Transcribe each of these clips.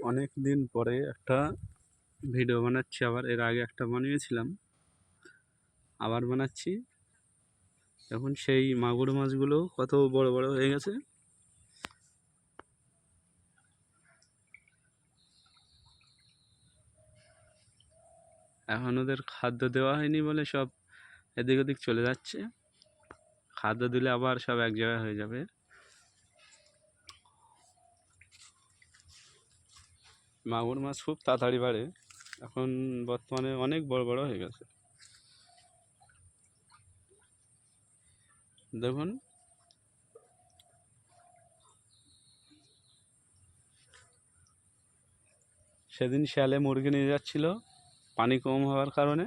অনেক দিন পরে একটা ভিডিও বানাচ্ছি আবার। এর আগে একটা বানিয়েছিলাম, আবার বানাচ্ছি। এখন সেই মাগুর মাছগুলো কত বড় বড় হয়ে গেছে। এখন ওদের খাদ্য দেওয়া হয়নি বলে সব এদিক ওদিক চলে যাচ্ছে। খাদ্য দিলে আবার সব এক জায়গায় হয়ে যাবে। মাগুর মাছ খুব তাড়াতাড়ি বাড়ে, এখন বর্তমানে অনেক বড় বড় হয়ে গেছে। দেখুন, সেদিন শিয়ালে মুরগি নিয়ে যাচ্ছিল পানি কম হওয়ার কারণে।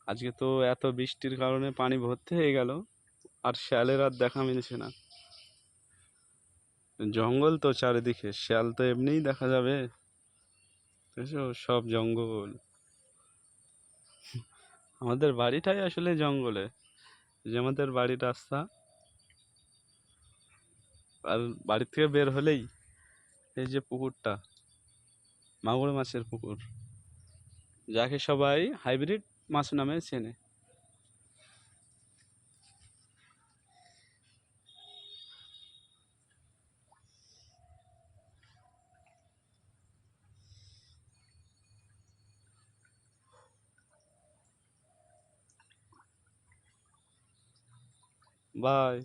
আজকে তো এত বৃষ্টির কারণে পানি ভর্তি হয়ে গেল, আর শিয়ালের আর দেখা মিলছে না। জঙ্গল তো চারিদিকে, শিয়াল তো এমনিই দেখা যাবে, বুঝছো? সব জঙ্গল। আমাদের বাড়িটাই আসলে জঙ্গলে, যে আমাদের বাড়ির রাস্তা, আর বাড়ি থেকে বের হলেই এই যে পুকুরটা, মাগুর মাছের পুকুর, যাকে সবাই হাইব্রিড মাছ নামে চেনে। বাই।